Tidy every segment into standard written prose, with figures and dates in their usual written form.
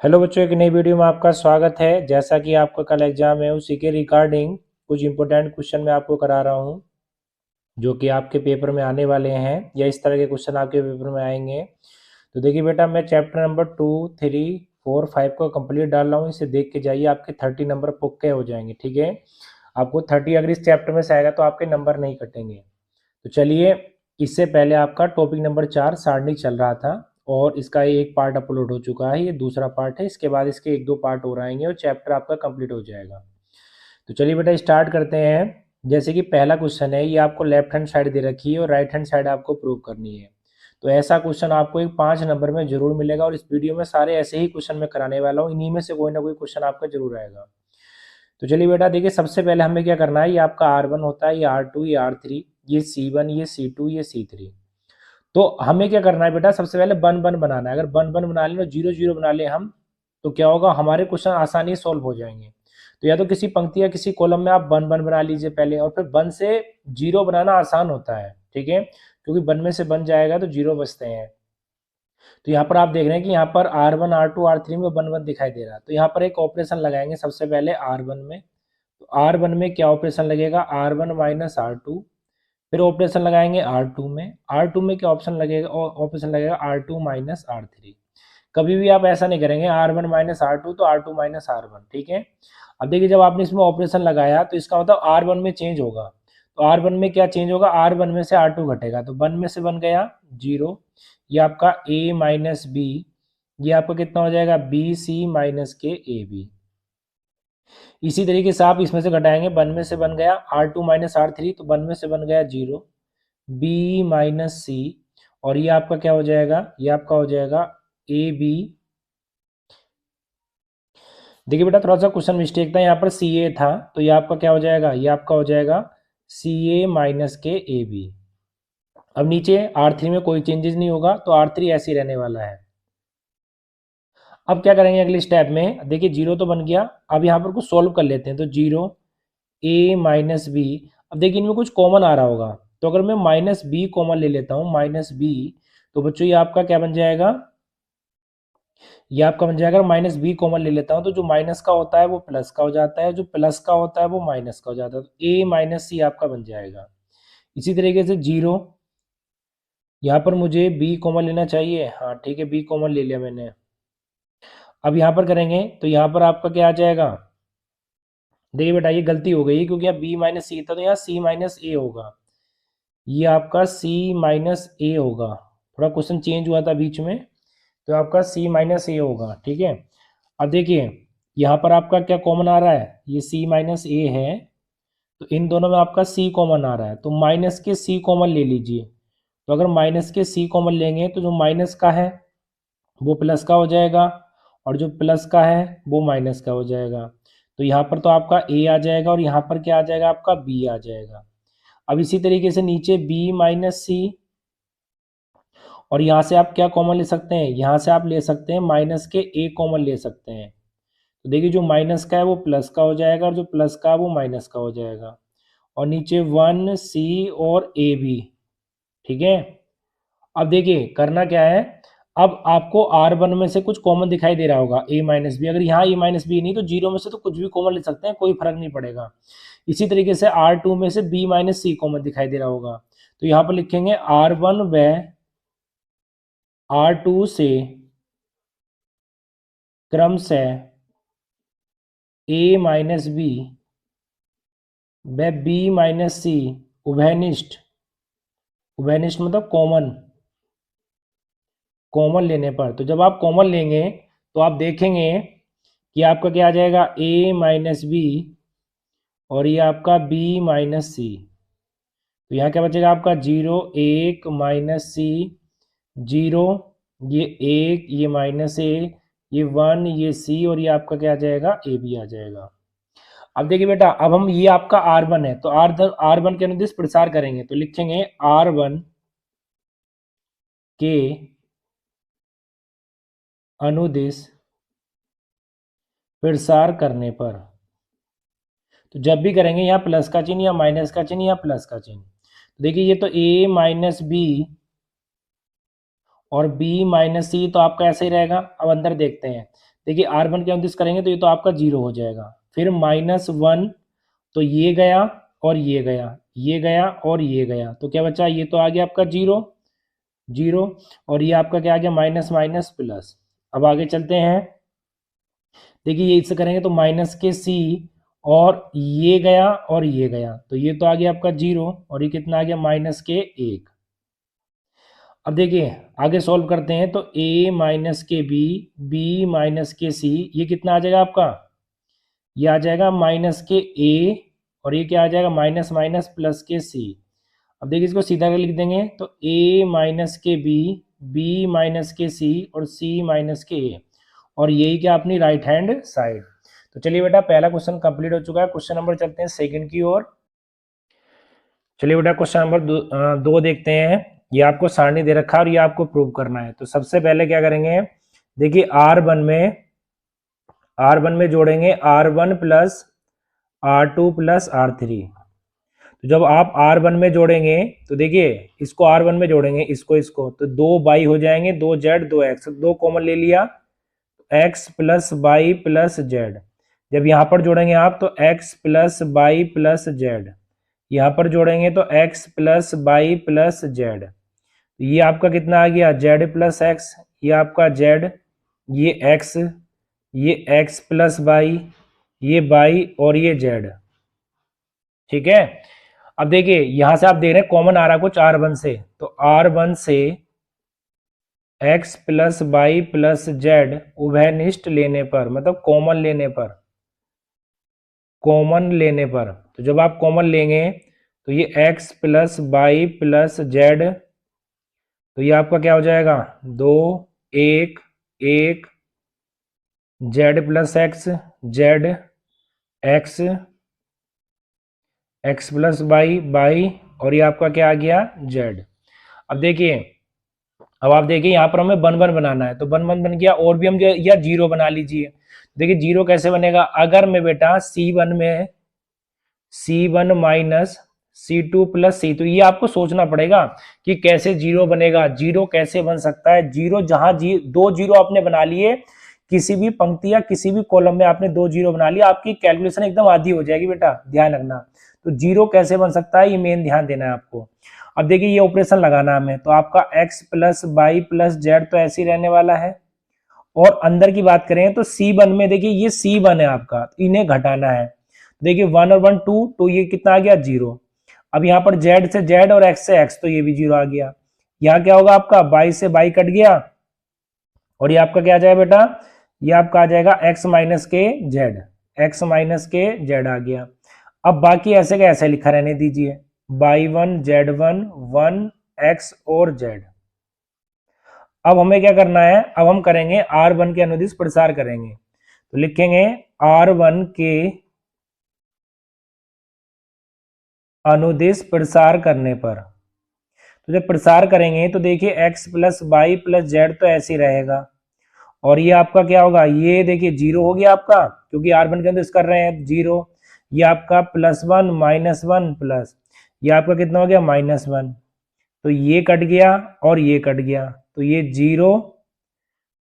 Hello बच्चों, एक नई वीडियो में आपका स्वागत है। जैसा कि आपका कल एग्जाम है उसी के रिगार्डिंग कुछ इंपॉर्टेंट क्वेश्चन मैं आपको करा रहा हूं जो कि आपके पेपर में आने वाले हैं या इस तरह के क्वेश्चन आपके पेपर में आएंगे। तो देखिए बेटा, मैं चैप्टर नंबर 2, 3, 4, 5 को कंप्लीट डाल रहा हूँ। इसे देख के जाइए, आपके 30 नंबर पक्के हो जाएंगे। ठीक है, आपको 30 अगर इस चैप्टर में से आएगा तो आपके नंबर नहीं कटेंगे। तो चलिए, इससे पहले आपका टॉपिक नंबर 4 सारणी चल रहा था और इसका एक पार्ट अपलोड हो चुका है। ये दूसरा पार्ट है, इसके बाद इसके एक दो पार्ट और आएंगे और चैप्टर आपका कंप्लीट हो जाएगा। तो चलिए बेटा, स्टार्ट करते हैं। जैसे कि पहला क्वेश्चन है, ये आपको लेफ्ट हैंड साइड दे रखी है और राइट हैंड साइड आपको प्रूव करनी है। तो ऐसा क्वेश्चन आपको एक 5 नंबर में जरूर मिलेगा और इस वीडियो में सारे ऐसे ही क्वेश्चन मैं कराने वाला हूँ। इन्हीं में से कोई ना कोई क्वेश्चन आपका जरूर आएगा। तो चलिए बेटा, देखिए सबसे पहले हमें क्या करना है। ये आपका R1 होता है, ये R2, ये R3, ये C1, ये C2, ये C3। तो हमें क्या करना है बेटा, सबसे पहले बन बन बनाना है। अगर बन बन बना लें और जीरो जीरो बना लें हम, तो क्या होगा, हमारे क्वेश्चन आसानी से सॉल्व हो जाएंगे। तो या तो किसी पंक्ति या किसी कॉलम में आप बन बन बना लीजिए पहले, और फिर बन से जीरो बनाना आसान होता है। ठीक है, क्योंकि बन में से बन जाएगा तो जीरो बचते हैं। तो यहाँ पर आप देख रहे हैं कि यहाँ पर R1, R2, R3 में वन वन दिखाई दे रहा है। तो यहाँ पर एक ऑपरेशन लगाएंगे सबसे पहले R1 में। तो R1 में क्या ऑपरेशन लगेगा, R1 माइनस R2। फिर ऑपरेशन लगाएंगे R2 में। R2 में क्या ऑप्शन लगेगा, ऑपरेशन लगेगा R2 माइनस R3। कभी भी आप ऐसा नहीं करेंगे R1 माइनस R2 तो R2 माइनस R1। ठीक है, अब देखिए जब आपने इसमें ऑपरेशन लगाया तो इसका मतलब R1 में चेंज होगा। तो R1 में क्या चेंज होगा, R1 में से R2 घटेगा तो 1 में से बन गया 0। ये आपका A माइनस बी, ये आपका कितना हो जाएगा, बी सी माइनस के ए बी। इसी तरीके से आप इसमें से घटाएंगे, 1 में से बन गया R2 माइनस R3 तो 1 में से बन गया 0, बी माइनस सी, और ये आपका क्या हो जाएगा, ये आपका हो जाएगा ए बी। देखिए बेटा, थोड़ा सा क्वेश्चन मिस्टेक था, यहाँ पर सी ए था तो ये आपका क्या हो जाएगा, ये आपका हो जाएगा सी ए माइनस के ए बी। अब नीचे R3 में कोई चेंजेस नहीं होगा तो R3 ऐसे ही रहने वाला है। अब क्या करेंगे अगले स्टेप में, देखिए जीरो तो बन गया। अब यहाँ पर कुछ सॉल्व कर लेते हैं। तो जीरो ए माइनस बी, अब देखिए इनमें कुछ कॉमन आ रहा होगा। तो अगर मैं माइनस बी कॉमन ले लेता हूँ, माइनस बी, तो बच्चों ये आपका क्या बन जाएगा, ये आपका बन जाएगा, माइनस बी कॉमन ले लेता हूँ तो जो माइनस का होता है वो प्लस का हो जाता है, जो प्लस का होता है वो माइनस का हो जाता है। तो ए माइनस सी आपका बन जाएगा। इसी तरीके से जीरो, यहाँ पर मुझे बी कॉमन लेना चाहिए। हाँ ठीक है, बी कॉमन ले लिया मैंने। अब यहाँ पर करेंगे तो यहाँ पर आपका क्या आ जाएगा, देखिए बेटा ये गलती हो गई क्योंकि यहाँ बी माइनस सी था तो यहाँ सी माइनस ए होगा। ये आपका सी माइनस ए होगा, थोड़ा क्वेश्चन चेंज हुआ था बीच में, तो आपका सी माइनस ए होगा। ठीक है, अब देखिए यहाँ पर आपका क्या कॉमन आ रहा है, ये सी माइनस ए है तो इन दोनों में आपका सी कॉमन आ रहा है तो माइनस के सी कॉमन ले लीजिए। तो अगर माइनस के सी कॉमन लेंगे तो जो माइनस का है वो प्लस का हो जाएगा और जो प्लस का है वो माइनस का हो जाएगा। तो यहाँ पर तो आपका ए आ जाएगा और यहाँ पर क्या आ जाएगा, आपका बी आ जाएगा। अब इसी तरीके से नीचे बी माइनस सी, और यहाँ से आप क्या कॉमन ले सकते हैं, यहाँ से आप ले सकते हैं माइनस के ए कॉमन ले सकते हैं। तो देखिए जो माइनस का है वो प्लस का हो जाएगा और जो प्लस का है वो माइनस का हो जाएगा। और नीचे 1 सी और ए बी। ठीक है, अब देखिए करना क्या है, अब आपको R1 में से कुछ कॉमन दिखाई दे रहा होगा ए माइनस बी। अगर यहाँ ए माइनस बी नहीं तो जीरो में से तो कुछ भी कॉमन ले सकते हैं, कोई फर्क नहीं पड़ेगा। इसी तरीके से R2 में से बी माइनस सी कॉमन दिखाई दे रहा होगा तो यहाँ पर लिखेंगे R1 व R2 से क्रमशः ए माइनस बी व बी माइनस सी उभयनिष्ठ, उभयनिष्ठ मतलब कॉमन, कॉमन लेने पर। तो जब आप कॉमन लेंगे तो आप देखेंगे कि आपका क्या आ जाएगा, ए माइनस बी और ये आपका बी माइनस सी। तो यहाँ क्या बचेगा आपका, जीरो एक माइनस सी, जीरो, ये एक, ये माइनस ए, ये 1, ये सी, और ये आपका क्या आ जाएगा, ए बी आ जाएगा। अब देखिए बेटा, अब हम ये आपका R1 है तो R1 के अनुदिश प्रसार करेंगे तो लिखेंगे R1 के अनुदिश प्रसार करने पर, तो जब भी करेंगे यहाँ प्लस का चिन्ह या माइनस का चिन्ह या प्लस का चिन्ह। तो देखिए ये तो a माइनस बी और b माइनस सी तो आपका ऐसे ही रहेगा। अब अंदर देखते हैं, देखिए R1 के अनुदिश करेंगे तो ये तो आपका 0 हो जाएगा। फिर -1, तो ये गया और ये गया, ये गया और ये गया, तो क्या बचा, ये तो आ गया आपका 0 0, और ये आपका क्या आ गया, माइनस माइनस प्लस। अब आगे चलते हैं, देखिए ये इससे करेंगे तो माइनस के सी, और ये गया और ये गया, तो ये तो आ गया आपका 0, और ये कितना आ गया, माइनस के 1। अब देखिए आगे सॉल्व करते हैं, तो a माइनस के बी, बी माइनस के सी, ये कितना आ जाएगा आपका, ये आ जाएगा माइनस के a, और ये क्या आ जाएगा, माइनस माइनस प्लस के सी। अब देखिए इसको सीधा कर लिख देंगे, तो a माइनस के बी, बी माइनस के सी, और c माइनस के a, और यही क्या अपनी राइट हैंड साइड। तो चलिए बेटा पहला क्वेश्चन कंप्लीट हो चुका है। क्वेश्चन नंबर चलते हैं सेकंड की ओर। चलिए बेटा क्वेश्चन नंबर 2 देखते हैं। ये आपको सारणी दे रखा है और ये आपको प्रूव करना है। तो सबसे पहले क्या करेंगे, देखिए R1 में जोड़ेंगे R1 plus R2 plus R3। तो जब आप R1 में जोड़ेंगे तो देखिए इसको R1 में जोड़ेंगे, इसको तो 2y हो जाएंगे, 2z 2x, 2 कॉमन ले लिया, x plus Y plus Z. जब यहाँ पर जोड़ेंगे आप तो x plus Y plus Z, यहाँ पर जोड़ेंगे तो x plus Y plus Z, ये आपका कितना आ गया, z प्लस एक्स, ये आपका z, ये x, ये x प्लस वाई, ये y और ये z। ठीक है। अब देखिए यहां से आप देख रहे हैं कॉमन आ रहा कुछ R1 से, तो R1 से x plus Y plus Z उभयनिष्ठ लेने पर, मतलब कॉमन लेने पर, तो जब आप कॉमन लेंगे तो ये x plus Y plus Z, तो ये आपका क्या हो जाएगा, 2 1 1, Z plus X, Z X, X plus Y Y, और ये आपका क्या आ गया, जेड। अब देखिए, अब आप देखिए यहाँ पर हमें 1 1 बनाना है, तो 1 1 बन गया, और भी हम या 0 बना लीजिए। देखिए 0 कैसे बनेगा, अगर मैं बेटा C1 minus C2 plus C, तो ये आपको सोचना पड़ेगा कि कैसे 0 बनेगा, 0 कैसे बन सकता है। 0 जहां 2 0 आपने बना लिए, किसी भी पंक्ति या किसी भी कॉलम में आपने 2 0 बना लिया, आपकी कैलकुलेशन एकदम आधी हो जाएगी बेटा, ध्यान रखना। तो 0 कैसे बन सकता है, ये मेन ध्यान देना है आपको। अब देखिए ये ऑपरेशन लगाना हमें, तो आपका x plus Y plus Z तो ऐसे ही रहने वाला है, और अंदर की बात करें तो C1 में देखिए ये C1 है आपका, तो इन्हें घटाना है। देखिए 1 और 1 2, तो ये कितना आ गया, 0। अब यहाँ पर z से z और x से x, तो ये भी 0 आ गया। यहाँ क्या होगा आपका, y से y कट गया, और ये आपका क्या आ जाएगा बेटा, ये आपका आ जाएगा x माइनस के z, x माइनस के z आ गया। अब बाकी ऐसे का ऐसे लिखा रहने दीजिए, y1 z1 1 x और z। अब हमें क्या करना है, अब हम करेंगे R1 के अनुदिश प्रसार करेंगे, तो लिखेंगे R1 के अनुदिश प्रसार करने पर, तो जब प्रसार करेंगे तो देखिए x plus Y plus Z तो ऐसे ही रहेगा, और ये आपका क्या होगा, ये देखिए 0 हो गया आपका, क्योंकि R1 के अनुदिश कर रहे हैं 0। ये आपका +1 -1 प्लस, ये आपका कितना हो गया, -1, तो ये कट गया और ये कट गया, तो ये 0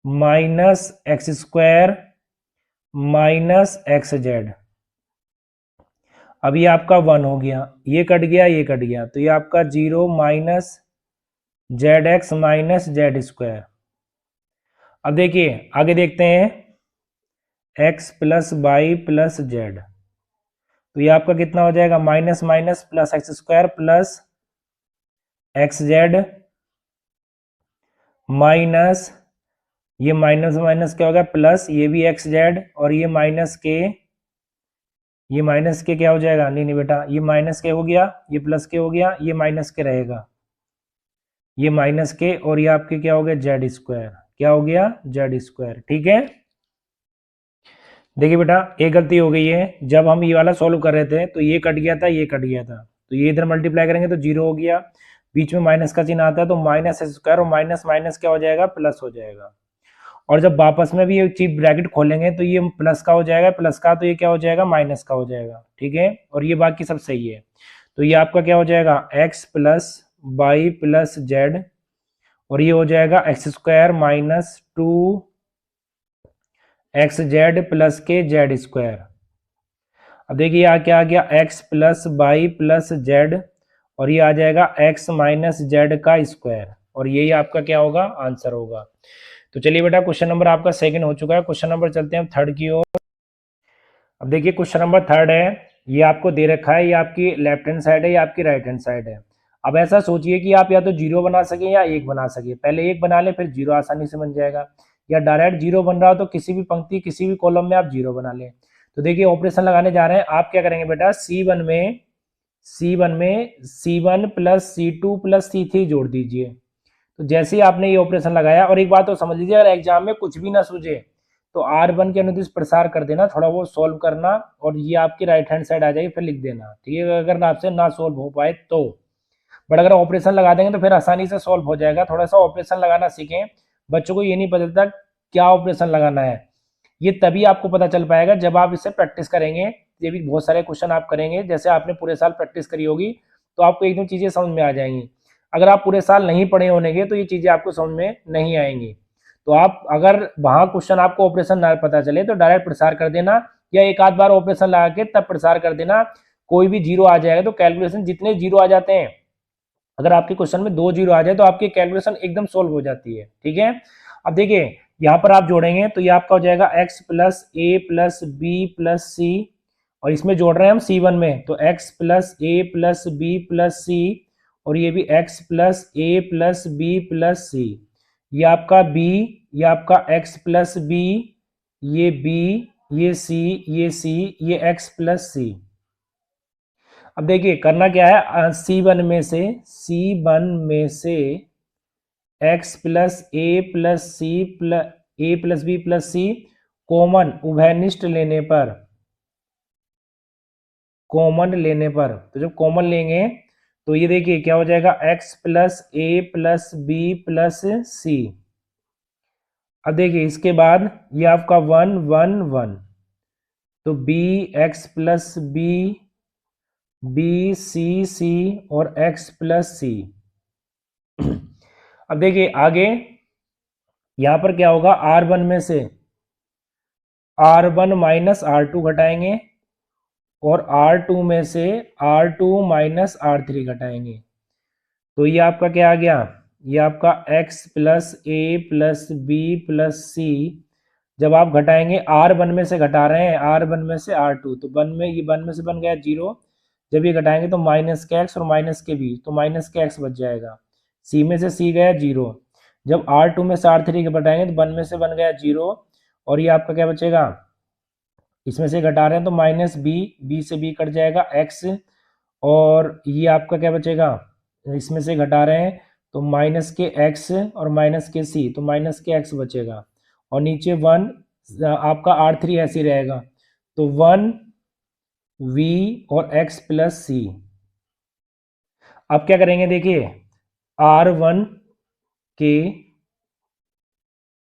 minus x square minus x Z. अब ये आपका 1 हो गया, ये कट गया ये कट गया, तो ये आपका 0 minus Z X minus Z square. अब देखिए आगे देखते हैं, x plus Y plus Z, तो ये आपका कितना हो जाएगा, minus minus plus X square plus X Z minus, ये माइनस माइनस क्या होगा प्लस, ये भी एक्स जेड, और ये माइनस के, ये माइनस के क्या हो जाएगा, नहीं नहीं बेटा, ये माइनस के हो गया, ये प्लस के हो गया, ये माइनस के रहेगा, ये माइनस के, और ये आपके क्या हो गया, जेड स्क्वायर, क्या हो गया, जेड स्क्वायर। ठीक है। देखिए बेटा एक गलती हो गई है, जब हम ये वाला सॉल्व कर रहे थे तो ये कट गया था, ये कट गया था, तो ये इधर मल्टीप्लाई करेंगे तो 0 हो गया, बीच में माइनस का चिन्ह आता है, तो माइनस स्क्वायर, और माइनस माइनस क्या हो जाएगा, प्लस हो जाएगा। और जब वापस में भी ये चीप ब्रैकेट खोलेंगे तो ये प्लस का हो जाएगा, प्लस का, तो ये क्या हो जाएगा, माइनस का हो जाएगा। ठीक है, और ये बाकी सब सही है, तो ये आपका क्या हो जाएगा, x plus Y plus Z, और ये हो जाएगा X square minus 2 X Z plus के जेड स्क्वायर। अब देखिए यहाँ क्या आ गया, X plus Y plus Z, और ये आ जाएगा एक्स माइनस जेड का स्क्वायर, और यही आपका क्या होगा, आंसर होगा। तो चलिए बेटा क्वेश्चन नंबर आपका सेकंड हो चुका है। क्वेश्चन नंबर चलते हैं थर्ड की ओर। अब देखिए क्वेश्चन नंबर थर्ड है, ये आपको दे रखा है, ये आपकी लेफ्ट हैंड साइड है, ये आपकी राइट हैंड साइड है। अब ऐसा सोचिए कि आप या तो जीरो बना सके या एक बना सके, पहले एक बना ले फिर जीरो आसानी से बन जाएगा, या डायरेक्ट जीरो बन रहा हो तो किसी भी पंक्ति किसी भी कॉलम में आप जीरो बना लें। तो देखिए ऑपरेशन लगाने जा रहे हैं, आप क्या करेंगे बेटा, C1 में C1 plus C2 plus C3 जोड़ दीजिए। तो जैसे ही आपने ये ऑपरेशन लगाया, और एक बात तो समझ लीजिए, अगर एग्जाम में कुछ भी ना सूझे तो R1 के अनुदिश प्रसार कर देना, थोड़ा वो सॉल्व करना, और ये आपकी राइट हैंड साइड आ जाएगी, फिर लिख देना, ठीक है, अगर आपसे ना सॉल्व हो पाए तो। बट अगर ऑपरेशन लगा देंगे तो फिर आसानी से सॉल्व हो जाएगा। थोड़ा सा ऑपरेशन लगाना सीखें, बच्चों को ये नहीं पता चलता क्या ऑपरेशन लगाना है, ये तभी आपको पता चल पाएगा जब आप इससे प्रैक्टिस करेंगे। ये भी बहुत सारे क्वेश्चन आप करेंगे, जैसे आपने पूरे साल प्रैक्टिस करी होगी तो आपको एकदम चीजें समझ में आ जाएंगी। अगर आप पूरे साल नहीं पढ़े होंगे तो ये चीजें आपको समझ में नहीं आएंगी। तो आप अगर वहां क्वेश्चन आपको ऑपरेशन ना पता चले तो डायरेक्ट प्रसार कर देना, या एक आध बार ऑपरेशन लगा के तब प्रसार कर देना। कोई भी जीरो आ जाएगा तो कैलकुलेशन, जितने जीरो आ जाते हैं, अगर आपके क्वेश्चन में 2 जीरो आ जाए तो आपकी कैलकुलेशन एकदम सोल्व हो जाती है, ठीक है। अब देखिए यहाँ पर आप जोड़ेंगे तो ये आपका हो जाएगा x plus A plus B plus सी, और इसमें जोड़ रहे हैं हम C1 में, तो x plus A plus B plus सी, और ये भी x plus A plus B plus सी, ये आपका b, ये आपका x प्लस बी, ये b, ये c, ये c, ये x प्लस सी। अब देखिए करना क्या है, C1 में से x plus A plus C plus A plus B plus C common उभयनिष्ठ लेने पर, तो जब कॉमन लेंगे तो ये देखिए क्या हो जाएगा, x plus A plus B plus C. अब देखिए इसके बाद ये आपका 1 1 1, तो b x plus B, B C C, और x प्लस सी। अब देखिए आगे यहां पर क्या होगा, R1 में से R1 माइनस R2 घटाएंगे, और R2 में से R2 माइनस R3 घटाएंगे, तो ये आपका क्या आ गया, ये आपका x plus A plus B plus सी। जब आप घटाएंगे, R1 में से घटा रहे हैं, R1 में से R2, तो 1 में ये 1 में से बन गया 0, जब ये घटाएंगे तो माइनस के x और माइनस के b, तो माइनस के x बच जाएगा, c में से c गया 0, जब R2 में से R3 के घटाएंगे तो 1 में से बन गया 0, और ये आपका क्या बचेगा, इसमें से घटा रहे हैं तो माइनस बी से बी कट जाएगा x, और ये आपका क्या बचेगा, इसमें से घटा रहे हैं तो माइनस के x और माइनस के c, तो माइनस के x बचेगा, और नीचे 1 आपका R3 ऐसे ही रहेगा, तो 1 v और x प्लस c। अब क्या करेंगे, देखिए R1 के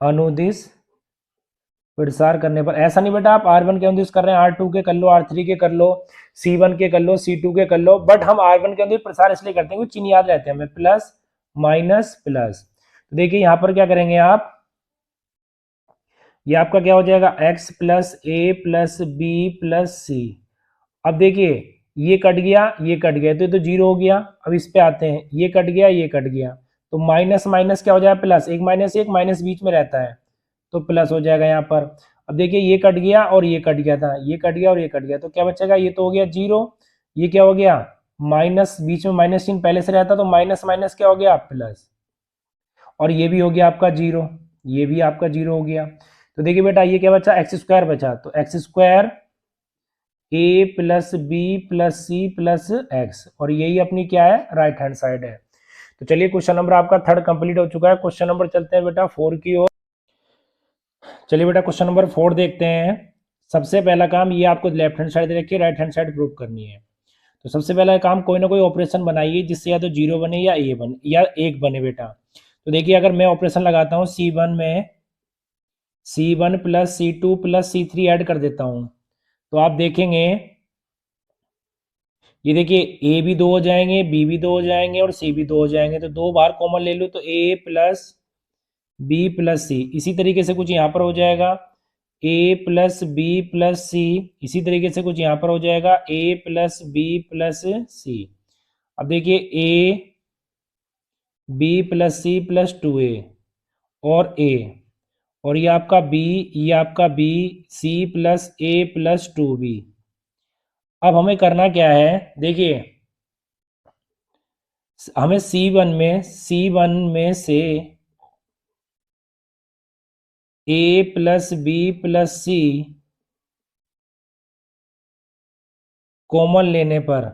अनुदिश प्रसार करने पर, ऐसा नहीं बेटा आप R1 के अनुदिश कर रहे हैं, R2 के कर लो, R3 के कर लो, C1 के कर लो, C2 के कर लो, बट हम R1 के अनुदिश प्रसार इसलिए करते हैं क्योंकि चिन्ह याद रहते हैं हमें, प्लस माइनस प्लस। तो देखिए यहां पर क्या करेंगे आप, ये आपका क्या हो जाएगा, x plus A plus B plus C. अब देखिए ये कट गया, ये कट गया, तो ये तो जीरो हो गया। अब इस पे आते हैं, ये कट गया, ये कट गया, तो माइनस माइनस क्या हो जाएगा, प्लस, एक माइनस बीच में रहता है तो प्लस हो जाएगा यहाँ पर। अब देखिए ये कट गया और ये कट गया था, ये कट गया और ये कट गया, तो क्या बचेगा, ये तो हो गया जीरो, ये क्या हो गया, माइनस, बीच में माइनस चिन्ह पहले से रहता तो माइनस माइनस क्या हो गया, प्लस, और ये भी हो गया आपका जीरो, ये भी आपका जीरो हो गया। तो देखिए बेटा ये क्या बचा, एक्स स्क्वायर बचा, तो X square A plus B plus C plus X, और यही अपनी क्या है, राइट हैंड साइड है। तो चलिए क्वेश्चन नंबर आपका थर्ड कंप्लीट हो चुका है। क्वेश्चन नंबर चलते हैं बेटा 4 की ओर। चलिए बेटा क्वेश्चन नंबर 4 देखते हैं। सबसे पहला काम, ये आपको लेफ्ट हैंड साइड दे रखी है, राइट हैंड साइड प्रूव करनी है। तो सबसे पहला काम, कोई ना कोई ऑपरेशन बनाइए जिससे या तो जीरो बने या ए बने या एक बने बेटा। तो देखिए अगर मैं ऑपरेशन लगाता हूँ C1 में C1 plus C2 plus C3 add कर देता हूँ, तो आप देखेंगे ये देखिए ए भी 2 हो जाएंगे, बी भी 2 हो जाएंगे और सी भी 2 हो जाएंगे, तो 2 बार कॉमन ले लूँ तो A plus B plus C. इसी तरीके से कुछ यहाँ पर हो जाएगा, A plus B plus C, इसी तरीके से कुछ यहाँ पर हो जाएगा A plus B plus C. अब देखिए A B plus C plus 2a और ए, और ये आपका बी, ये आपका B C plus A plus 2b। अब हमें करना क्या है, देखिए हमें C1 में से a plus B plus C common लेने पर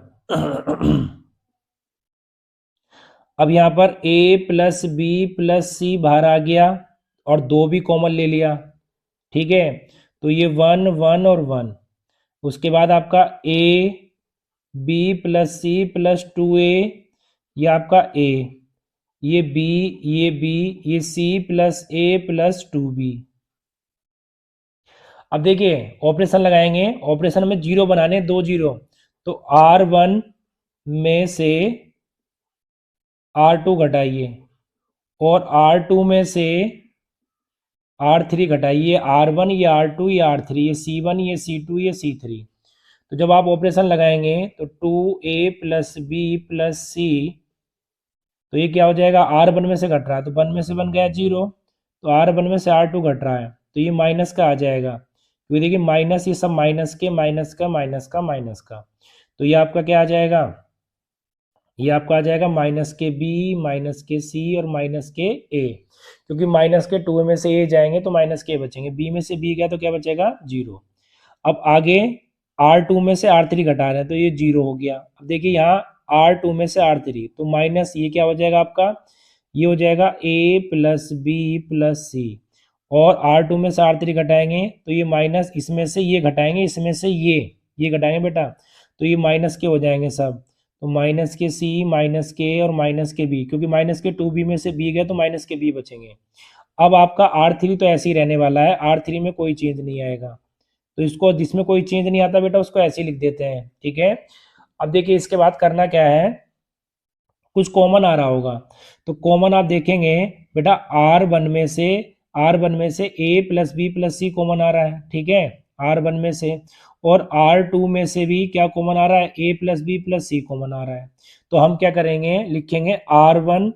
अब यहाँ पर a plus B plus C बाहर आ गया और 2 भी कॉमन ले लिया, ठीक है। तो ये 1 1 और 1, उसके बाद आपका a B plus C plus 2a, ये आपका a, ये b, ये b, ये c plus a plus 2b। अब देखिए ऑपरेशन लगाएंगे, ऑपरेशन में जीरो बनाने, 2 जीरो, तो R1 में से R2 घटाइए और R2 में से R3 घटाइए, R1 ये R2 ये R3, ये C1 ये C2 ये C3। तो जब आप ऑपरेशन लगाएंगे तो 2a प्लस बी प्लस सी, तो ये क्या हो जाएगा, R1 में से घट रहा है तो 1 में से बन गया 0, तो R1 में से R2 घट रहा है तो ये माइनस का आ जाएगा, क्योंकि देखिए माइनस, ये सब माइनस के माइनस का माइनस का माइनस का, तो ये आपका क्या आ जाएगा, ये आपका आ जाएगा माइनस के बी माइनस के सी और माइनस के ए, क्योंकि माइनस के 2 में से ए जाएंगे तो माइनस के बचेंगे, बी में से बी गया तो क्या बचेगा 0। अब आगे R2 में से R3 घटा रहे हैं तो ये 0 हो गया। अब देखिए यहाँ R2 में से R3, तो माइनस ये क्या हो जाएगा आपका, ये हो जाएगा a प्लस बी प्लस सी, और R2 में से R3 घटाएंगे तो ये माइनस, इसमें से ये घटाएंगे, इसमें से ये घटाएंगे बेटा, तो ये माइनस के हो जाएंगे सब, तो माइनस के c माइनस के और माइनस के b, क्योंकि माइनस के 2b में से b गए तो माइनस के b बचेंगे। अब आपका R3 तो ऐसे ही रहने वाला है, R3 में कोई चेंज नहीं आएगा, तो इसको, जिसमें कोई चेंज नहीं आता बेटा उसको ऐसे ही लिख देते हैं, ठीक है। अब देखिए इसके बाद करना क्या है, कुछ कॉमन आ रहा होगा, तो कॉमन आप देखेंगे बेटा R1 में से a plus B plus C common आ रहा है, ठीक है, R1 में से, और R2 में से भी क्या कॉमन आ रहा है, a plus B plus C common आ रहा है। तो हम क्या करेंगे, लिखेंगे R1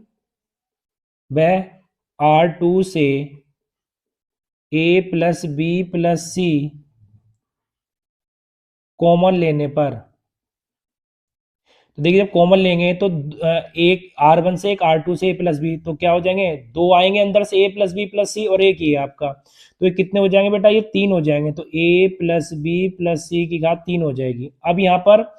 व R2 से a plus B plus C common लेने पर, तो देखिए जब कॉमन लेंगे तो एक R1 से एक R2 से a प्लस बी, तो क्या हो जाएंगे, 2 आएंगे अंदर से a प्लस बी प्लस सी और एक ही है आपका, तो ये कितने हो जाएंगे बेटा, ये 3 हो जाएंगे, तो a प्लस बी प्लस सी की घात 3 हो जाएगी। अब यहाँ पर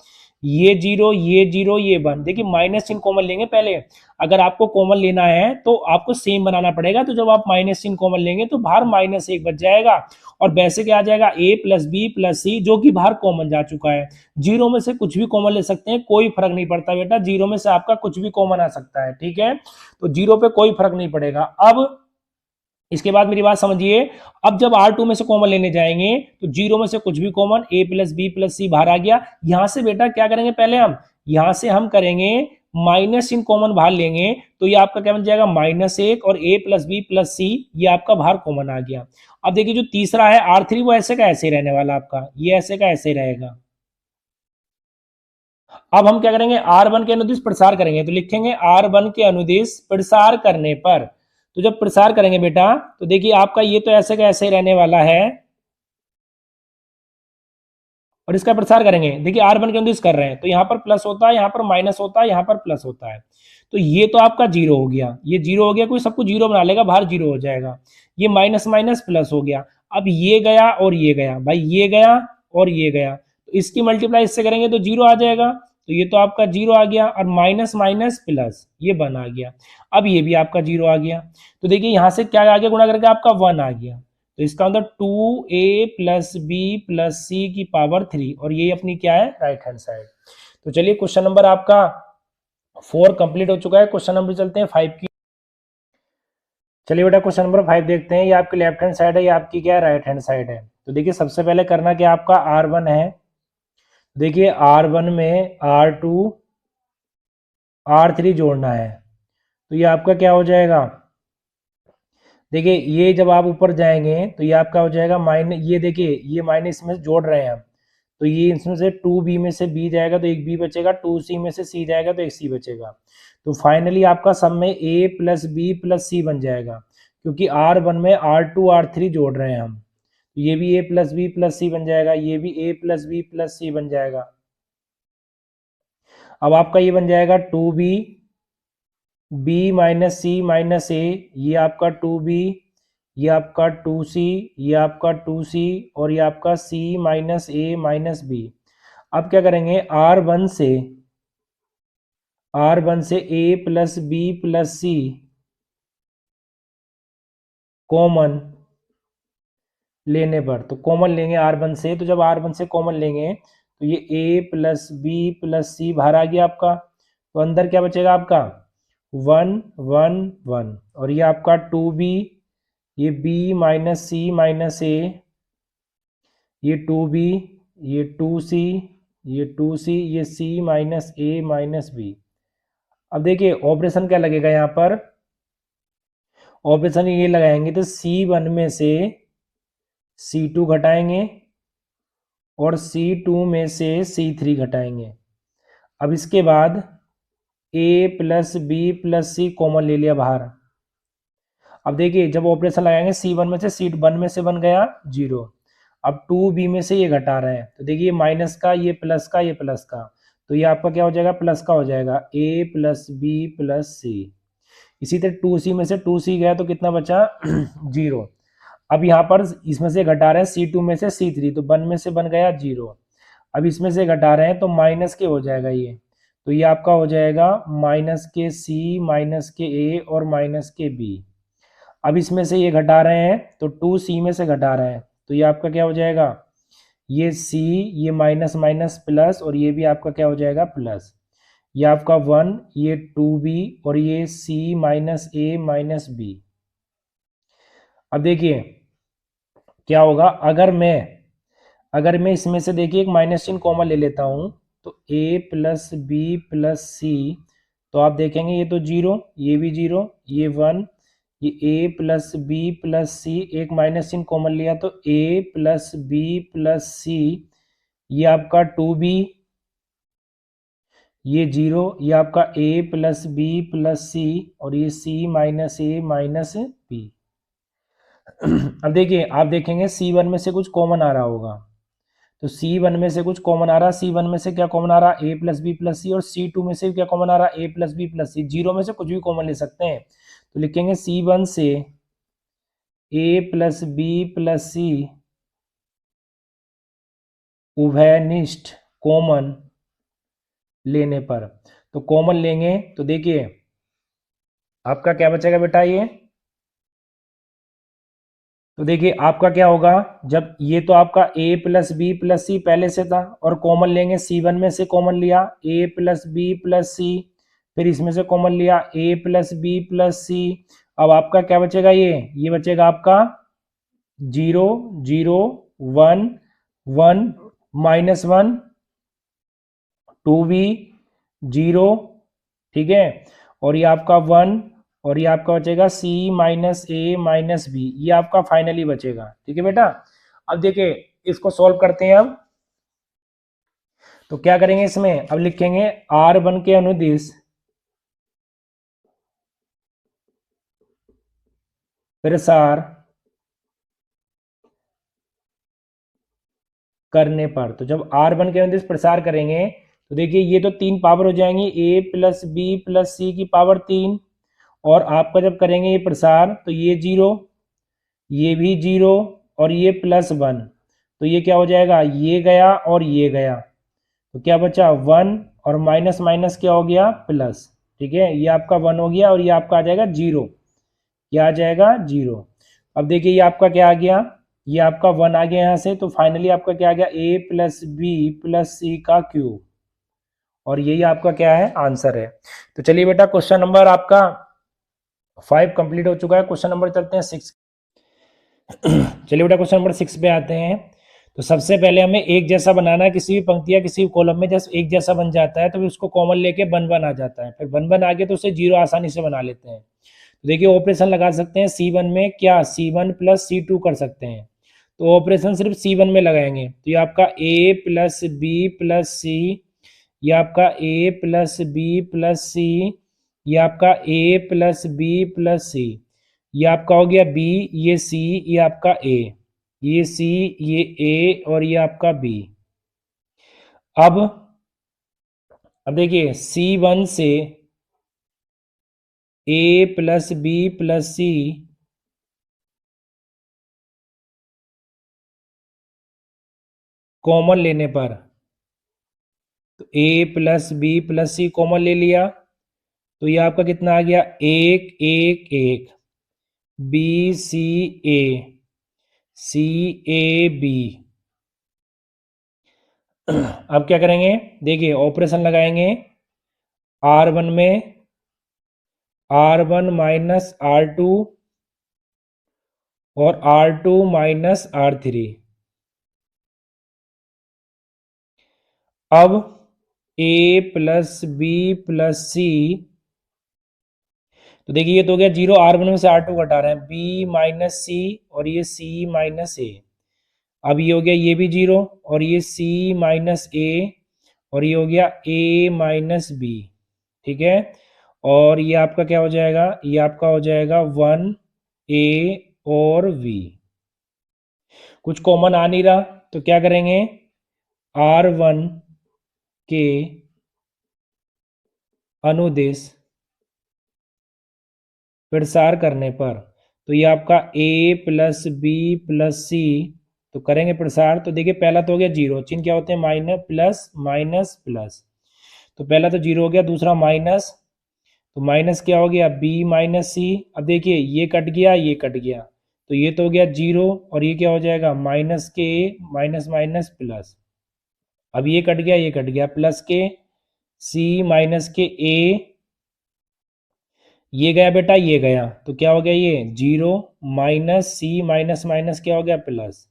ये 0 ये 0 ये 1, देखिए माइनस चिन्ह कॉमन लेंगे पहले, अगर आपको कॉमन लेना है तो आपको सेम बनाना पड़ेगा, तो जब आप माइनस चिन्ह कॉमन लेंगे तो बाहर -1 बच जाएगा, और वैसे क्या आ जाएगा a प्लस बी प्लस सी, जो कि बाहर कॉमन जा चुका है। 0 में से कुछ भी कॉमन ले सकते हैं, कोई फर्क नहीं पड़ता बेटा, 0 में से आपका कुछ भी कॉमन आ सकता है, ठीक है, तो 0 पे कोई फर्क नहीं पड़ेगा। अब इसके बाद मेरी बात समझिए, अब जब R2 में से कॉमन लेने जाएंगे तो 0 में से कुछ भी common, a plus B plus C बाहर आ गया, यहां से बेटा क्या करेंगे, पहले हम यहां से हम करेंगे माइनस चिन्ह कॉमन बाहर लेंगे, तो ये आपका क्या बन जाएगा -1, और a प्लस बी प्लस सी ये आपका बाहर कॉमन आ गया। अब देखिए जो तीसरा है R3, वो ऐसे का ऐसे ही रहने वाला आपका, ये ऐसे का ऐसे ही रहेगा। अब हम क्या करेंगे, R1 के अनुदिश प्रसार करेंगे, तो लिखेंगे R1 के अनुदिश प्रसार करने पर, तो जब प्रसार करेंगे बेटा तो देखिए आपका ये तो ऐसे का ऐसे ही रहने वाला है, और इसका प्रसार करेंगे, देखिए R1 के अनुदिश कर रहे हैं तो यहाँ पर प्लस होता है, यहाँ पर माइनस होता है, यहाँ पर प्लस होता है, तो ये तो आपका 0 हो गया, ये 0 हो गया, कोई सबको 0 बना लेगा, बाहर 0 हो जाएगा, ये माइनस माइनस प्लस हो गया। अब ये गया और ये गया, भाई ये गया और ये गया, तो इसकी मल्टीप्लाई इससे करेंगे तो 0 आ जाएगा, तो ये तो आपका 0 आ गया, और माइनस माइनस प्लस ये 1 आ गया, अब ये भी आपका 0 आ गया, तो देखिए यहाँ से क्या आ गया, गुणा करके आपका 1 आ गया, तो इसका मतलब 2a प्लस बी प्लस सी की पावर 3, और ये अपनी क्या है, राइट हैंड साइड। तो चलिए क्वेश्चन नंबर आपका 4 कंप्लीट हो चुका है। क्वेश्चन नंबर चलते हैं 5 की। चलिए बेटा क्वेश्चन नंबर 5 देखते हैं, ये आपकी लेफ्ट हैंड साइड है, ये आपकी क्या है, राइट हैंड साइड है। तो देखिए सबसे पहले करना क्या, आपका R1 है, देखिए R1 में R2 R3 जोड़ना है, तो ये आपका क्या हो जाएगा, देखिए ये जब आप ऊपर जाएंगे तो ये आपका हो जाएगा माइनस, ये देखिए ये माइनस इसमें जोड़ रहे हैं हम, तो ये इसमें से 2b में से b जाएगा तो एक b बचेगा, 2c में से c जाएगा तो एक c बचेगा। तो फाइनली आपका सब में a प्लस बी प्लस सी बन जाएगा, क्योंकि R1 में R2 R3 जोड़ रहे हैं हम। तो ये भी a प्लस बी प्लस सी बन जाएगा, ये भी a प्लस बी प्लस सी बन जाएगा। अब आपका ये बन जाएगा 2b b माइनस सी माइनस ए, ये आपका 2b, ये आपका 2c, ये आपका 2c और ये आपका c minus A minus B. अब क्या करेंगे, R1 से a plus B plus C common लेने पर, तो कॉमन लेंगे R1 से, तो जब R1 से कॉमन लेंगे तो ये a plus B plus C बाहर आ गया आपका, तो अंदर क्या बचेगा आपका 1 1 1, और ये आपका 2b, ये b माइनस सी माइनस ए, ये 2b, ये 2c, ये 2c, ये c minus A minus B. अब देखिए ऑपरेशन क्या लगेगा यहाँ पर, ऑपरेशन ये लगाएंगे तो C1 में से C2 घटाएंगे और C2 में से C3 घटाएंगे। अब इसके बाद a plus B plus C common ले लिया बाहर। अब देखिए जब ऑपरेशन लगाएंगे C1 में से C1 में से बन गया 0, अब 2b में से ये घटा रहे हैं, तो देखिए माइनस का, ये प्लस का, ये प्लस का, तो ये आपका क्या हो जाएगा, प्लस का हो जाएगा, a plus B plus C. इसी तरह 2c में से 2c गया तो कितना बचा 0। अब यहाँ पर इसमें से घटा रहे हैं C2 में से C3, तो 1 में से बन गया 0। अब इसमें से घटा रहे हैं तो माइनस के हो जाएगा ये, तो ये आपका हो जाएगा माइनस के C माइनस के A और माइनस के B। अब इसमें से ये घटा रहे हैं तो 2c में से घटा रहे हैं, तो ये आपका क्या हो जाएगा, ये c, ये माइनस माइनस प्लस, और ये भी आपका क्या हो जाएगा प्लस, ये आपका 1, ये 2b और ये c minus A minus B. अब देखिए क्या होगा, अगर मैं इसमें से देखिए एक माइनस चिन्ह कॉमन ले लेता हूं, तो a प्लस बी प्लस सी, तो आप देखेंगे ये तो 0, ये भी 0, ये 1, ये a प्लस बी प्लस सी, एक माइनस चिन्ह कॉमन लिया तो a प्लस बी प्लस सी, ये आपका 2b, ये 0, ये आपका a प्लस बी प्लस सी और ये c minus A minus B. अब देखिए आप देखेंगे C1 में से कुछ कॉमन आ रहा होगा, तो C1 में से कुछ कॉमन आ रहा है, C1 में से क्या कॉमन आ रहा है, a प्लस बी प्लस सी, और C2 में से क्या कॉमन आ रहा है, a प्लस बी प्लस सी। 0 में से कुछ भी कॉमन ले सकते हैं, तो लिखेंगे C1 से a प्लस बी प्लस सी उभयनिष्ठ कॉमन लेने पर, तो कॉमन लेंगे तो देखिए आपका क्या बचेगा बेटा, ये तो देखिए आपका क्या होगा, जब ये तो आपका a प्लस बी प्लस सी पहले से था और कॉमन लेंगे, C1 में से कॉमन लिया a प्लस बी प्लस सी, फिर इसमें से कॉमन लिया a plus B plus C. अब आपका क्या बचेगा, ये बचेगा आपका 0 0 1 1 माइनस 1 2b 0, ठीक है, और ये आपका 1 और ये आपका बचेगा c minus A minus B, ये आपका फाइनली बचेगा। ठीक है बेटा, अब देखिए इसको सॉल्व करते हैं। अब तो क्या करेंगे इसमें, अब लिखेंगे R1 के अनुदिश प्रसार करने पर, तो जब R1 के अनुदिश प्रसार करेंगे तो देखिए ये तो 3 पावर हो जाएंगी, a प्लस बी प्लस सी की पावर 3, और आपका जब करेंगे ये प्रसार तो ये 0, ये भी 0 और ये प्लस 1, तो ये क्या हो जाएगा, ये गया और ये गया, तो क्या बचा 1 और माइनस माइनस क्या हो गया प्लस। ठीक है, ये आपका 1 हो गया और ये आपका आ जाएगा 0, क्या आ जाएगा 0। अब देखिए ये आपका क्या आ गया, ये आपका 1 आ गया यहाँ से, तो फाइनली आपका क्या आ गया, a प्लस बी प्लस सी का क्यूब, और यही आपका क्या है आंसर है। तो चलिए बेटा क्वेश्चन नंबर आपका 5 कंप्लीट हो चुका है। क्वेश्चन नंबर चलते हैं 6। चलिए बेटा क्वेश्चन नंबर 6 पे आते हैं। तो सबसे पहले हमें एक जैसा बनाना है, किसी भी पंक्ति या किसी भी कॉलम में जब एक जैसा बन जाता है तो उसको कॉमन लेके 1 1 आ जाता है, फिर 1 1 आ गया तो उसे 0 आसानी से बना लेते हैं। तो देखिए ऑपरेशन लगा सकते हैं C1 में, क्या C1 प्लस C2 कर सकते हैं। तो ऑपरेशन सिर्फ C1 में लगाएंगे, तो ये आपका A प्लस बी प्लस सी, ये आपका A प्लस बी प्लस सी, ये आपका A प्लस बी प्लस सी, ये आपका हो गया B, ये C, ये आपका A, ये C, ये A और ये आपका B। अब देखिए C1 से A plus B plus C common लेने पर, तो A plus B plus C common ले लिया, तो ये आपका कितना आ गया, एक एक एक, B C A, C A B. अब क्या करेंगे, देखिए ऑपरेशन लगाएंगे R1 में R1 माइनस R2 और R2 माइनस R3। अब A प्लस बी प्लस सी, तो देखिए ये तो हो गया जीरो, R1 में से R2 घटा रहे हैं, B माइनस सी और ये C माइनस ए। अब ये हो गया ये भी जीरो और ये C माइनस ए और ये हो गया A माइनस बी, ठीक है। और ये आपका क्या हो जाएगा, ये आपका हो जाएगा 1A और V। कुछ कॉमन आ नहीं रहा, तो क्या करेंगे, R1 के अनुदिश प्रसार करने पर, तो ये आपका A प्लस बी प्लस सी, तो करेंगे प्रसार, तो देखिए पहला तो हो गया जीरो, चिन्ह क्या होते हैं, माइनस प्लस माइनस प्लस, तो पहला तो जीरो हो गया, दूसरा माइनस, तो माइनस क्या हो गया, B माइनस सी। अब देखिए ये कट गया ये कट गया, तो ये तो हो गया जीरो और ये क्या हो जाएगा, माइनस के माइनस माइनस प्लस। अब ये कट गया प्लस के C माइनस के A, ये गया बेटा ये गया, तो क्या हो गया, ये zero minus C minus minus क्या हो गया, प्लस।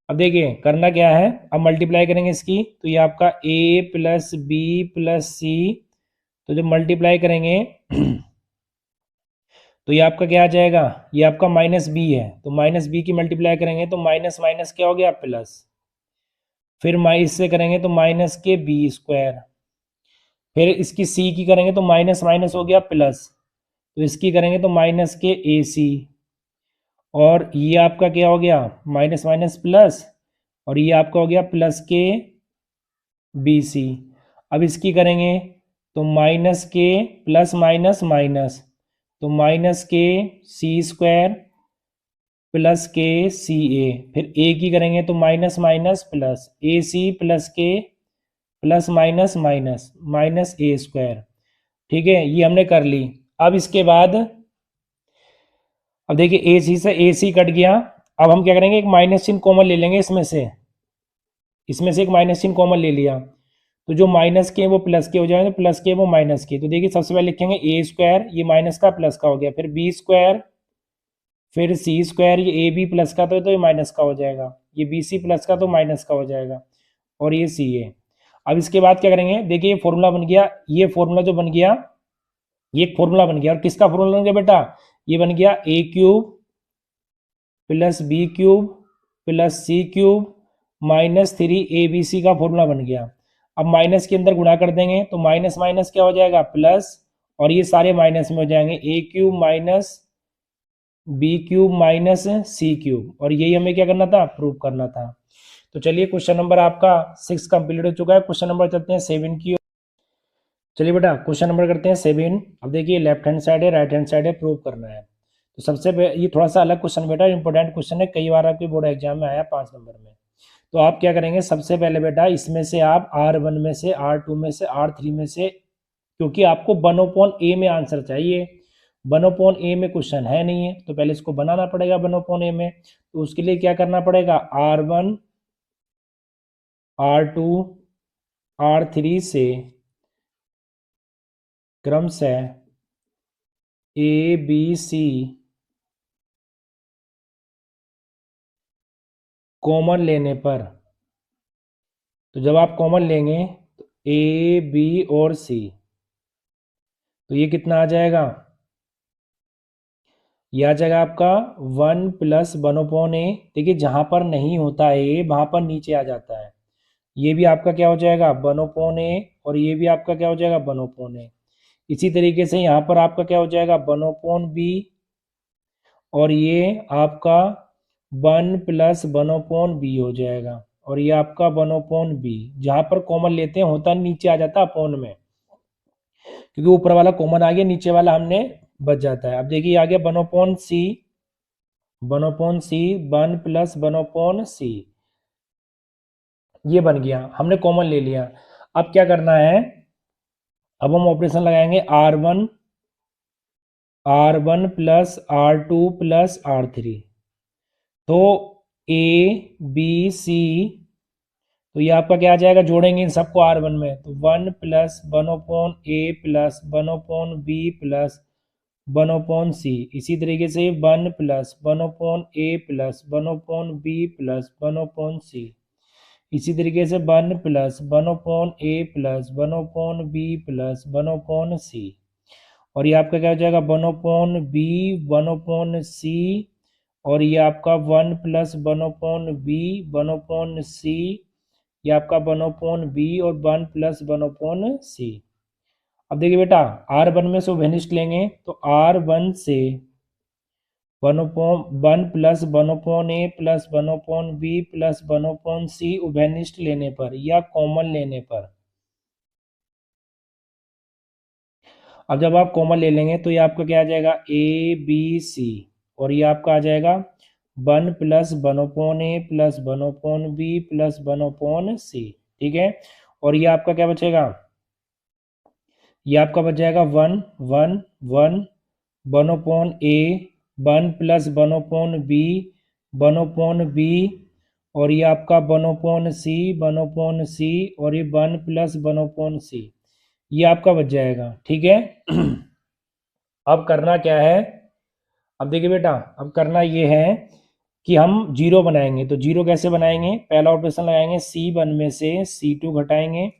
अब देखिए करना क्या है, अब मल्टीप्लाई करेंगे इसकी, तो ये आपका A प्लस बी प्लस सी, तो जब मल्टीप्लाई करेंगे तो ये आपका क्या आ जाएगा, ये आपका माइनस बी है, तो माइनस बी की मल्टीप्लाई करेंगे तो माइनस माइनस क्या हो गया, प्लस। फिर माइनस से करेंगे तो माइनस के बी स्क्वायर, फिर इसकी सी की करेंगे तो माइनस माइनस हो गया प्लस, तो इसकी करेंगे तो माइनस के ए सी, और ये आपका क्या हो गया, माइनस माइनस प्लस, और ये आपका हो गया प्लस के बी सी। अब इसकी करेंगे तो माइनस के प्लस माइनस माइनस, तो माइनस के सी स्क्वायर प्लस के सी ए, फिर ए की करेंगे तो माइनस माइनस प्लस ए सी प्लस के प्लस माइनस माइनस माइनस ए स्क्वायर, ठीक है, ये हमने कर ली। अब इसके बाद अब देखिए ए सी से ए सी कट गया, अब हम क्या करेंगे, एक माइनस चिन्ह कॉमन ले लेंगे इसमें से एक माइनस चिन्ह कॉमन ले लिया, तो जो माइनस के वो प्लस के हो जाएंगे, प्लस के वो माइनस के, तो देखिए सबसे पहले लिखेंगे ए स्क्वायर, ये माइनस का प्लस का हो गया, फिर बी स्क्वायर, फिर सी स्क्वायर, ये ए बी प्लस का तो ये माइनस का हो जाएगा, ये बी सी प्लस का तो माइनस का हो जाएगा, और ये सी ए। अब इसके बाद क्या करेंगे, देखिए ये फॉर्मूला बन गया, ये फॉर्मूला जो बन गया ये एक फॉर्मूला बन गया, और किसका फॉर्मूला बन गया बेटा, ये बन गया A cube plus B cube plus C cube minus 3 ABC का फॉर्मूला बन गया। अब माइनस के अंदर गुणा कर देंगे तो माइनस माइनस क्या हो जाएगा, प्लस, और ये सारे माइनस में हो जाएंगे, A cube minus B cube minus C cube, और यही हमें क्या करना था, प्रूव करना था। तो चलिए क्वेश्चन नंबर आपका 6 कंप्लीट हो चुका है। क्वेश्चन नंबर चलते हैं 7 की। चलिए बेटा क्वेश्चन नंबर करते हैं 7। अब देखिए लेफ्ट हैंड साइड है राइट हैंड साइड है, प्रूव करना है। तो ये थोड़ा सा अलग क्वेश्चन बेटा, इंपॉर्टेंट क्वेश्चन है, कई बार आपके बोर्ड एग्जाम में आया 5 नंबर में। तो आप क्या करेंगे, सबसे पहले बेटा इसमें से आप R1 में से R2 में से R3 में से, क्योंकि आपको 1/A में आंसर चाहिए, 1/A में क्वेश्चन है नहीं है, तो पहले इसको बनाना पड़ेगा 1/A में। तो उसके लिए क्या करना पड़ेगा, R1 R2 R3 से क्रमशः A B C कॉमन लेने पर, तो जब आप कॉमन लेंगे तो A B और C, तो ये कितना आ जाएगा, ये आ जाएगा आपका 1 प्लस 1/a। देखिए जहाँ पर नहीं होता है ए वहाँ पर नीचे आ जाता है। ये भी आपका क्या हो जाएगा 1/a और ये भी आपका क्या हो जाएगा 1/a। इसी तरीके से यहाँ पर आपका क्या हो जाएगा 1/b और ये आपका 1 प्लस 1/b हो जाएगा और ये आपका 1/b। जहाँ पर कॉमन लेते हैं होता नीचे आ जाता है अपॉन में, क्योंकि ऊपर वाला कॉमन आ गया, नीचे वाला हमने बच जाता है। अब देखिए आ गया 1/c, 1/c 1 प्लस 1/c, ये बन गया, हमने कॉमन ले लिया। अब क्या करना है, अब हम ऑपरेशन लगाएंगे R1 plus R2 plus R3। तो A B C, तो ये आपका क्या आ जाएगा, जोड़ेंगे इन सबको R1 में, तो 1 plus 1/a plus 1/b plus 1/c। इसी तरीके से 1 plus 1/a plus 1/b plus 1/c। इसी तरीके से 1 plus 1/a plus 1/b plus 1/c। और ये आपका क्या हो जाएगा 1/b 1/c और ये आपका 1 प्लस 1/b 1/c, ये आपका 1/b और 1 प्लस 1/c। अब देखिए बेटा R1 में से वेनिस्ट लेंगे तो R1 से 1 plus 1/a plus 1/b plus 1/c वेनिस्ट लेने पर या कॉमन लेने पर, अब जब आप कॉमन ले लेंगे तो ये आपका क्या आ जाएगा ABC और ये आपका आ जाएगा 1 plus 1/a plus 1/b plus 1/c। ठीक है, और ये आपका क्या बचेगा, ये आपका बच जाएगा 1 1 1 1/a 1 प्लस 1/b 1/b और ये आपका 1/c 1/c और ये 1 प्लस 1/c, ये आपका बच जाएगा। ठीक है अब करना क्या है, अब देखिए बेटा अब करना ये है कि हम जीरो बनाएंगे। तो जीरो कैसे बनाएंगे, पहला ऑपरेशन लगाएंगे C1 में से C2 घटाएंगे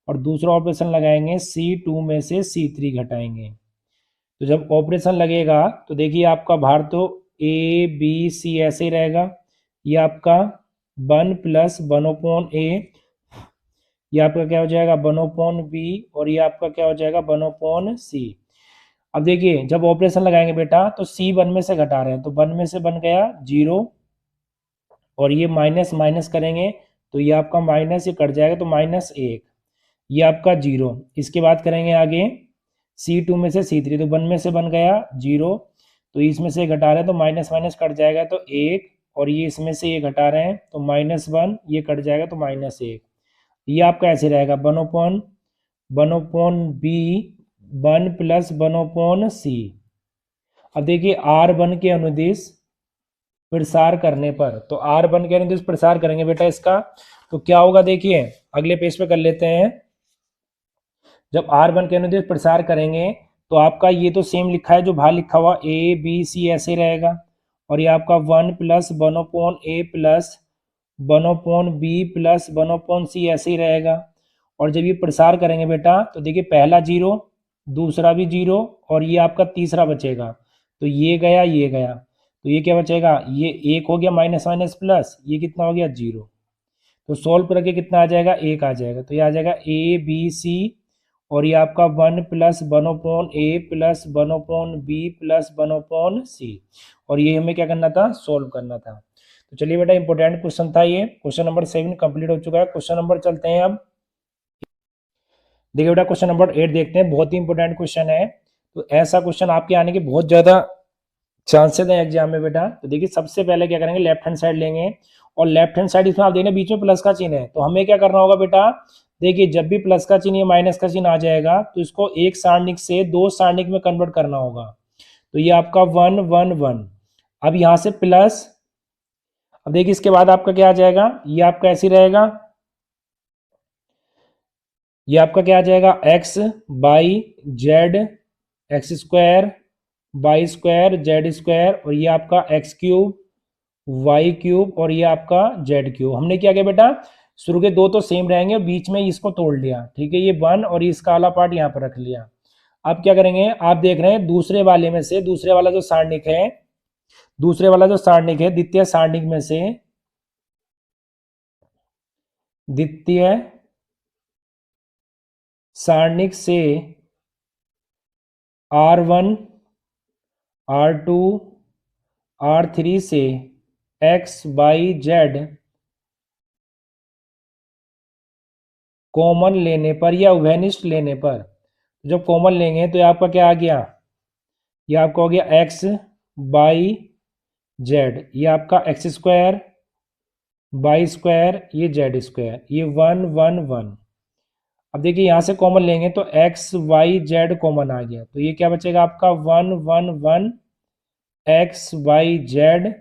और दूसरा ऑपरेशन लगाएंगे C2 में से C3 घटाएंगे। तो जब ऑपरेशन लगेगा तो देखिए आपका भार तो ABC ऐसे ही रहेगा, ये आपका 1 प्लस 1/a, ये आपका क्या हो जाएगा 1/b और ये आपका क्या हो जाएगा 1/c। अब देखिए जब ऑपरेशन लगाएंगे बेटा तो C1 में से घटा रहे हैं तो 1 में से बन गया 0 और ये माइनस माइनस करेंगे तो ये आपका माइनस, ये कट जाएगा तो -1, ये आपका 0। इसके बाद करेंगे आगे C2 में से C3, तो 1 में से बन गया 0 तो इसमें से घटा रहे हैं तो माइनस माइनस कट जाएगा तो 1 और ये इसमें से ये घटा रहे हैं तो -1, ये कट जाएगा तो -1, ये आपका ऐसे रहेगा 1/b 1 प्लस 1/c। अब देखिए R1 के अनुदिश प्रसार करने पर, तो R1 के अनुदिश प्रसार करेंगे बेटा इसका, तो क्या होगा देखिए अगले पेज पे कर लेते हैं। जब R1 के अनुदिश प्रसार करेंगे तो आपका ये तो सेम लिखा है जो बाहर लिखा हुआ ABC ऐसे रहेगा और ये आपका 1 plus 1/a plus 1/b plus 1/c ऐसे ही रहेगा। और जब ये प्रसार करेंगे बेटा तो देखिए पहला 0, दूसरा भी 0 और ये आपका तीसरा बचेगा, तो ये गया ये गया, तो ये क्या बचेगा, ये 1 हो गया माइनस माइनस प्लस, ये कितना हो गया 0, तो सोल्व करके कितना आ जाएगा 1 आ जाएगा, तो ये आ जाएगा ABC और ये आपका 1 plus 1/a plus 1/b plus 1/c और ये हमें क्या करना था, सोल्व करना था। तो चलिए बेटा इंपॉर्टेंट क्वेश्चन था ये, क्वेश्चन नंबर 7 कंप्लीट हो चुका है। क्वेश्चन नंबर चलते हैं अब, देखिए बेटा क्वेश्चन नंबर 8 देखते हैं, बहुत ही इंपॉर्टेंट क्वेश्चन है। तो ऐसा क्वेश्चन आपके आने के बहुत ज्यादा चांसेस हैं एग्जाम में बेटा। तो देखिए सबसे पहले क्या करेंगे, लेफ्ट हैंड साइड लेंगे और लेफ्ट हैंड साइड इसमें आप देखना बीच में प्लस का चिन्ह है, तो हमें क्या करना होगा बेटा, देखिए जब भी प्लस का चिन्ह या माइनस का चिन्ह आ जाएगा तो इसको एक सारणिक से दो सारणिक में कन्वर्ट करना होगा। तो ये आपका 1 1 1, अब यहां से प्लस, अब देखिए इसके बाद आपका क्या आ जाएगा, ये आपका ऐसे रहेगा, ये आपका क्या आ जाएगा x by Z X square Y square Z square और ये आपका x क्यूब वाई क्यूब और ये आपका जेड क्यूब। हमने क्या किया बेटा, शुरू के दो तो सेम रहेंगे, बीच में इसको तोड़ लिया, ठीक है, ये 1 और इसका वाला पार्ट यहाँ पर रख लिया। अब क्या करेंगे, आप देख रहे हैं दूसरे वाले में से, दूसरे वाला जो सारणिक है, दूसरे वाला जो सारणिक है, द्वितीय सारणिक में से, द्वितीय सारणिक से R1 R2 R3 से X Y Z कॉमन लेने पर या उभयनिष्ठ लेने पर, जब कॉमन लेंगे तो ये आपका क्या आ गया, ये आपका हो गया एक्स बाई जेड, ये आपका एक्स स्क्वायर बाई स्क्वायर, ये जेड स्क्वायर, ये 1 1 1। अब देखिए यहाँ से कॉमन लेंगे तो एक्स वाई जेड कॉमन आ गया, तो ये क्या बचेगा आपका 1 1 1 एक्स वाई जेड,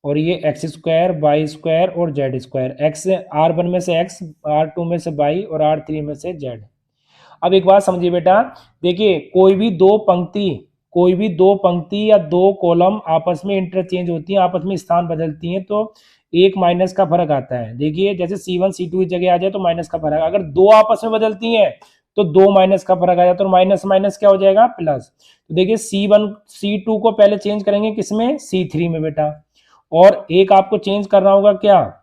और ये एक्स स्क्वायर बाई स्क्वायर और जेड स्क्वायर, एक्स R1 में से एक्स, R2 में से बाई और R3 में से जेड। अब एक बात समझिए बेटा, देखिए कोई भी दो पंक्ति या दो कॉलम आपस में इंटरचेंज होती हैं, आपस में स्थान बदलती हैं, तो एक माइनस का फर्क आता है। देखिए जैसे C1 C2 की जगह आ जाए तो माइनस का फर्क, अगर दो आपस में बदलती हैं तो दो माइनस का फर्क आ जाता है, तो माइनस माइनस क्या हो जाएगा प्लस। तो देखिए C1 C2 को पहले चेंज करेंगे किसमें, C3 में बेटा, और एक आपको चेंज करना होगा क्या,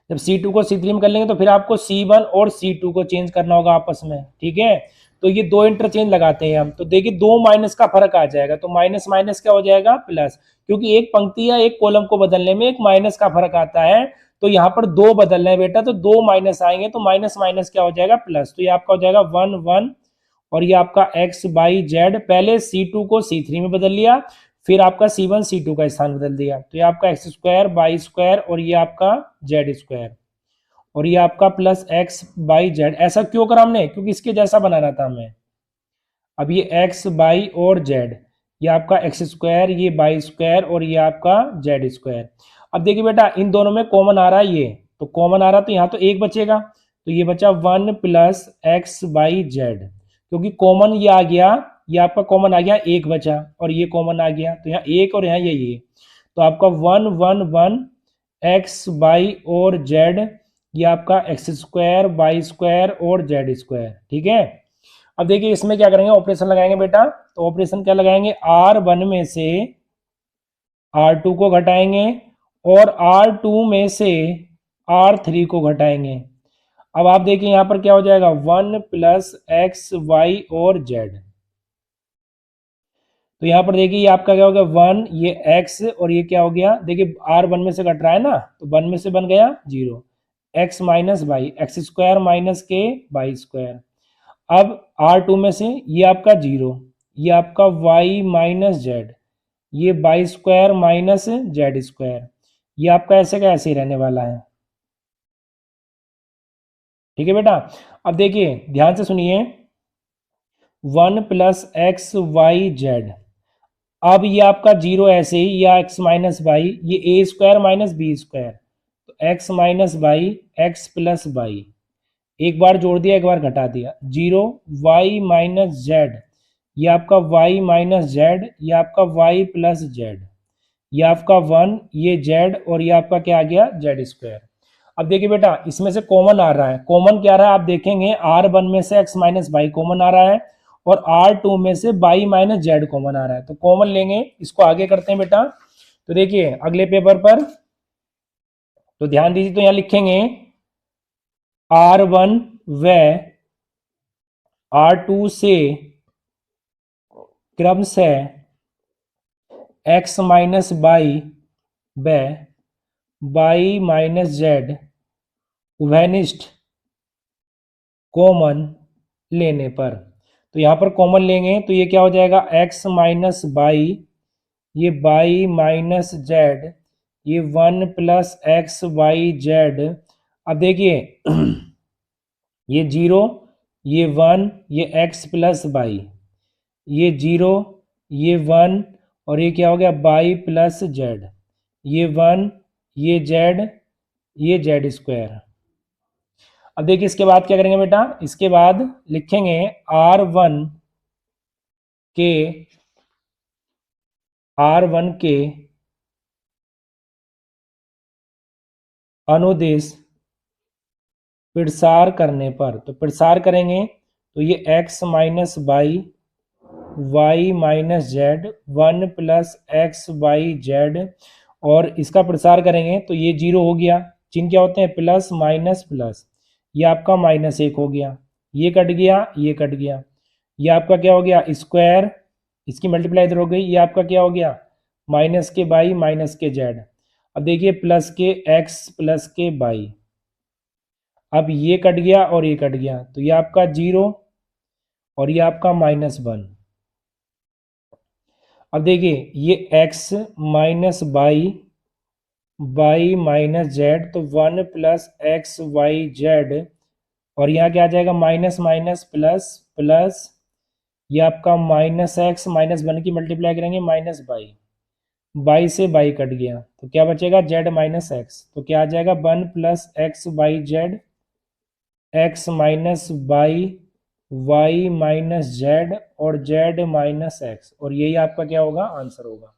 जब C2 को C3 में कर लेंगे तो फिर आपको C1 और C2 को चेंज करना होगा आपस में, ठीक है। तो ये दो इंटरचेंज लगाते हैं हम, तो देखिए दो माइनस का फर्क आ जाएगा, तो माइनस माइनस क्या हो जाएगा प्लस, क्योंकि एक पंक्ति या एक कॉलम को बदलने में एक माइनस का फर्क आता है, तो यहाँ पर दो बदल रहे हैं बेटा, तो दो माइनस आएंगे, तो माइनस माइनस क्या हो जाएगा प्लस, तो ये आपका हो जाएगा 1 1, और ये आपका एक्स बाई जेड, पहले C2 को C3 में बदल लिया, फिर आपका C1 C2 का स्थान बदल दिया, तो ये आपका एक्स स्क्वायर बाई स्क्वायर और ये आपका जेड स्क्वायर, और ये आपका प्लस एक्स बाई जेड। ऐसा क्यों करा हमने, क्योंकि इसके जैसा बनाना था हमें। अब ये एक्स बाई और जेड, ये आपका एक्स स्क्वायर, ये बाई स्क्वायर और ये आपका जेड स्क्वायर। अब देखिए बेटा इन दोनों में कॉमन आ रहा है ये, तो कॉमन आ रहा तो यहाँ तो एक बचेगा, तो ये बचा 1 प्लस एक्स बाई जेड, क्योंकि कॉमन ये आ गया, ये आपका कॉमन आ गया, एक बचा और ये कॉमन आ गया, तो यहाँ एक और यहाँ ये, तो आपका 1 1 1 एक्स बाई और जेड, ये आपका एक्स स्क्वायर बाई स्क्वायर और जेड स्क्वायर, ठीक है। अब देखिए इसमें क्या करेंगे, ऑपरेशन लगाएंगे बेटा, तो ऑपरेशन क्या लगाएंगे, R1 में से R2 को घटाएंगे और R2 में से R3 को घटाएंगे। अब आप देखिए यहां पर क्या हो जाएगा, 1 प्लस एक्स वाई और जेड, तो यहां पर देखिए ये आपका क्या हो गया 1, ये x और ये क्या हो गया, देखिए R1 में से घट रहा है ना, तो 1 में से बन गया 0, x minus by, x square minus के बाई स्क्वायर। अब R2 में से ये आपका 0, ये आपका y माइनस जेड, ये by square minus Z square, ये आपका ऐसे का ऐसे ही रहने वाला है, ठीक है बेटा। अब देखिए ध्यान से सुनिए, 1 प्लस एक्स वाई जेड, अब ये आपका 0 ऐसे ही, या x माइनस बाई, ये ए स्क्वायर माइनस बी स्क्वायर, तो x minus by x plus by, एक बार जोड़ दिया एक बार घटा दिया, 0 y माइनस जेड, ये आपका y माइनस जेड, ये आपका y प्लस जेड, ये आपका 1, ये z और ये आपका क्या आ गया जेड स्क्वायर। अब देखिए बेटा इसमें से कॉमन आ रहा है, कॉमन क्या आ रहा है आप देखेंगे, R1 में से x माइनस बाई कॉमन आ रहा है और R2 में से बाई माइनस जेड कॉमन आ रहा है, तो कॉमन लेंगे, इसको आगे करते हैं बेटा। तो देखिए अगले पेपर पर तो ध्यान दीजिए, तो यहां लिखेंगे R1 व R2 से क्रमशः x माइनस बाई व बाई माइनस जेड उभयनिष्ठ कॉमन लेने पर, तो यहां पर कॉमन लेंगे तो ये क्या हो जाएगा, x माइनस बाई, ये बाई माइनस जेड, ये 1 प्लस एक्स वाई जेड। अब देखिए ये 0, ये 1, ये x प्लस बाई, ये 0, ये 1 और ये क्या हो गया बाई प्लस जेड, ये 1, ये जेड, ये जेड स्क्वायर। अब देखिए इसके बाद क्या करेंगे बेटा, इसके बाद लिखेंगे R1 के अनुदेश प्रसार करने पर, तो प्रसार करेंगे तो ये x minus by Y minus Z 1 plus X Y Z, और इसका प्रसार करेंगे तो ये 0 हो गया। चिन्ह क्या होते हैं? Plus minus plus. ये आपका -1 हो गया, ये कट गया, ये कट गया। ये आपका क्या हो गया? स्क्वायर, इसकी मल्टीप्लाई इधर हो गई। ये आपका क्या हो गया? माइनस के बाई माइनस के जेड। अब देखिए प्लस के एक्स प्लस के बाई। अब ये कट गया और ये कट गया, तो ये आपका 0 और ये आपका -1। अब देखिए ये x minus by minus Z, तो 1 प्लस एक्स वाई जेड, और यहाँ क्या आ जाएगा? माइनस माइनस प्लस प्लस, ये आपका -x -1 की मल्टीप्लाई करेंगे बाई से बाई कट गया, तो क्या बचेगा? z minus X. तो क्या आ जाएगा? 1 plus X Y Z x minus by Y minus Z और z माइनस एक्स, और यही आपका क्या होगा? आंसर होगा।